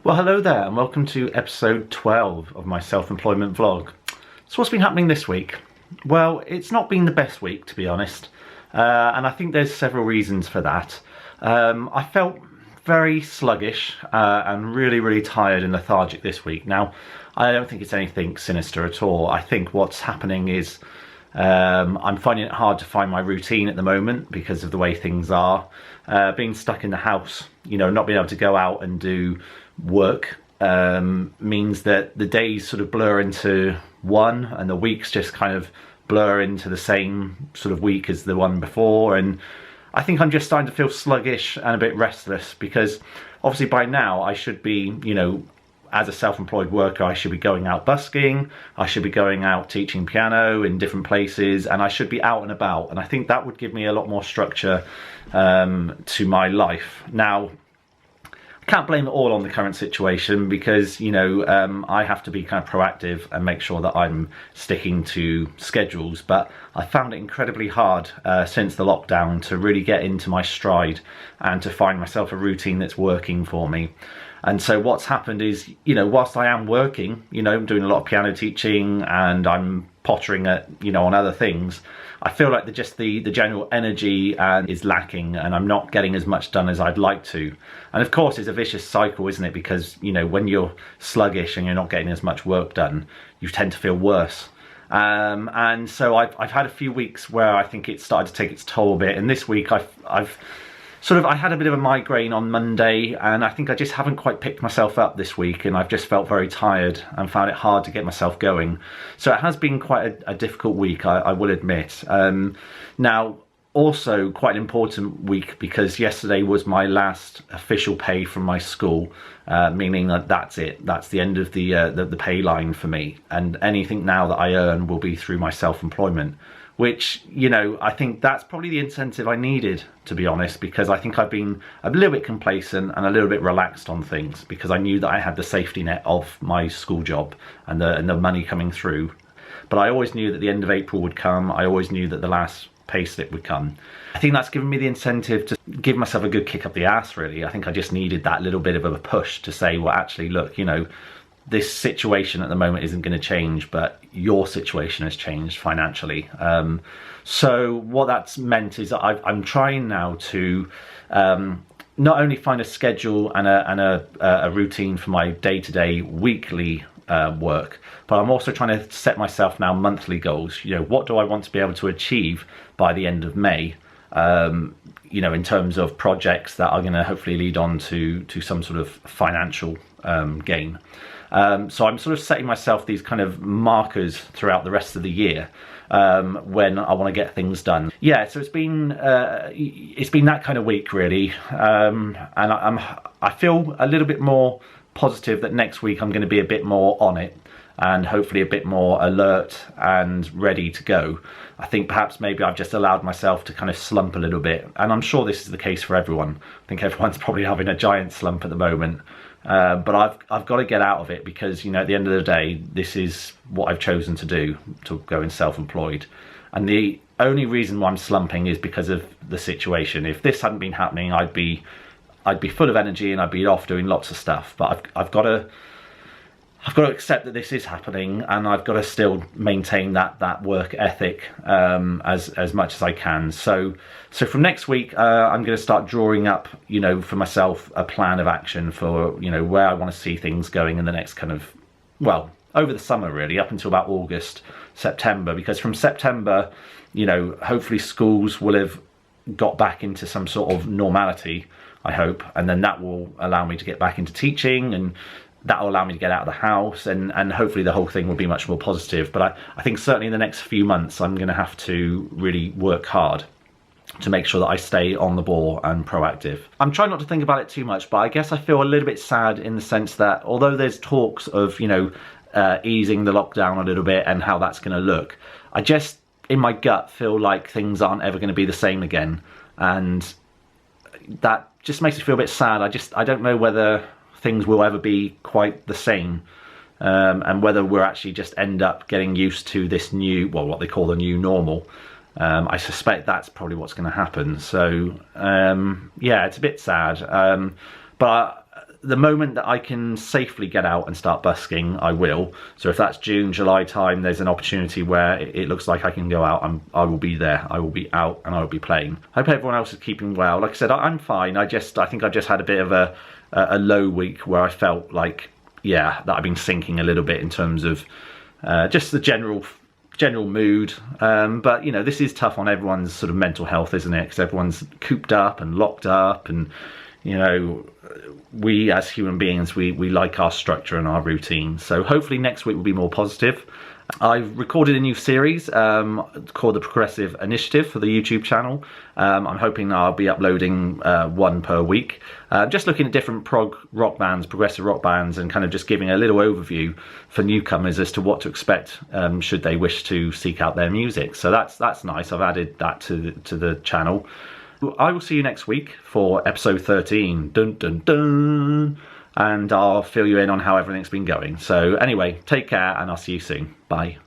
Well, hello there and welcome to episode 12 of my self-employment vlog. So what's been happening this week? Well, it's not been the best week, to be honest, and I think there's several reasons for that. I felt very sluggish and really tired and lethargic this week. Now, I don't think it's anything sinister at all. I think what's happening is I'm finding it hard to find my routine at the moment because of the way things are. Being stuck in the house, not being able to go out and do work means that the days sort of blur into one and the weeks just kind of blur into the same sort of week as the one before. And I think I'm just starting to feel sluggish and a bit restless because obviously by now I should be, as a self-employed worker, I should be going out busking, I should be going out teaching piano in different places, and I should be out and about. And I think that would give me a lot more structure to my life. Now, I can't blame it all on the current situation because, I have to be kind of proactive and make sure that I'm sticking to schedules. But I found it incredibly hard since the lockdown to really get into my stride and to find myself a routine that's working for me. And so what's happened is, whilst I am working, I'm doing a lot of piano teaching and I'm pottering at, on other things, I feel like the general energy is lacking and I'm not getting as much done as I'd like to. And of course, it's a vicious cycle, isn't it? Because, when you're sluggish and you're not getting as much work done, you tend to feel worse. And so I've had a few weeks where I think it started to take its toll a bit. And this week I had a bit of a migraine on Monday and I think I just haven't quite picked myself up this week, and I've just felt very tired and found it hard to get myself going. So it has been quite a difficult week, I will admit. Now, also quite an important week because yesterday was my last official pay from my school, meaning that that's it. That's the end of the pay line for me, and anything now that I earn will be through my self-employment. Which, I think that's probably the incentive I needed, to be honest, because I think I've been a little bit complacent and a little bit relaxed on things because I knew that I had the safety net of my school job and the money coming through. But I always knew that the end of April would come. I always knew that the last pay slip would come. I think that's given me the incentive to give myself a good kick up the ass, really. I think I just needed that little bit of a push to say, well, actually, look, this situation at the moment isn't going to change, but your situation has changed financially. So what that's meant is that I'm trying now to not only find a schedule and a routine for my day-to-day weekly work, but I'm also trying to set myself now monthly goals. What do I want to be able to achieve by the end of May? In terms of projects that are going to hopefully lead on to some sort of financial gain. So I'm sort of setting myself these kind of markers throughout the rest of the year when I want to get things done. Yeah, so it's been that kind of week, really, and I feel a little bit more positive that next week I'm going to be a bit more on it and hopefully a bit more alert and ready to go. I think perhaps maybe I've just allowed myself to kind of slump a little bit, and I'm sure this is the case for everyone. I think everyone's probably having a giant slump at the moment. But I've got to get out of it because, at the end of the day, this is what I've chosen to do, to go in self-employed. And the only reason why I'm slumping is because of the situation. If this hadn't been happening, I'd be full of energy and I'd be off doing lots of stuff. But I've got to accept that this is happening, and I've got to still maintain that work ethic as much as I can. So from next week, I'm going to start drawing up, for myself a plan of action for, where I want to see things going in the next kind of, well, over the summer really, up until about August, September, because from September, hopefully schools will have got back into some sort of normality, I hope, and then that will allow me to get back into teaching, and that will allow me to get out of the house, and hopefully the whole thing will be much more positive. But I think certainly in the next few months I'm going to have to really work hard to make sure that I stay on the ball and proactive. I'm trying not to think about it too much, but I guess I feel a little bit sad in the sense that although there's talks of, easing the lockdown a little bit and how that's going to look, I just, in my gut, feel like things aren't ever going to be the same again. And that just makes me feel a bit sad. I don't know whether things will ever be quite the same, and whether we're actually just end up getting used to this new, well, what they call the new normal. I suspect that's probably what's going to happen. So yeah, it's a bit sad. But the moment that I can safely get out and start busking, I will. So if that's June, July time, there's an opportunity where it looks like I can go out, I will be there. I will be out and I will be playing. I hope everyone else is keeping well. Like I said, I'm fine. I think I just had a bit of a low week where I felt like, yeah, that I've been sinking a little bit in terms of just the general mood. But you know, this is tough on everyone's sort of mental health, isn't it? Because everyone's cooped up and locked up, and you know, we as human beings, we like our structure and our routine. So hopefully next week will be more positive. I've recorded a new series called The Progressive Initiative for the YouTube channel. I'm hoping I'll be uploading one per week. Just looking at different progressive rock bands, and kind of just giving a little overview for newcomers as to what to expect should they wish to seek out their music. So that's nice. I've added that to the channel. I will see you next week for episode 13. Dun dun dun. And I'll fill you in on how everything's been going. So anyway, take care and I'll see you soon. Bye.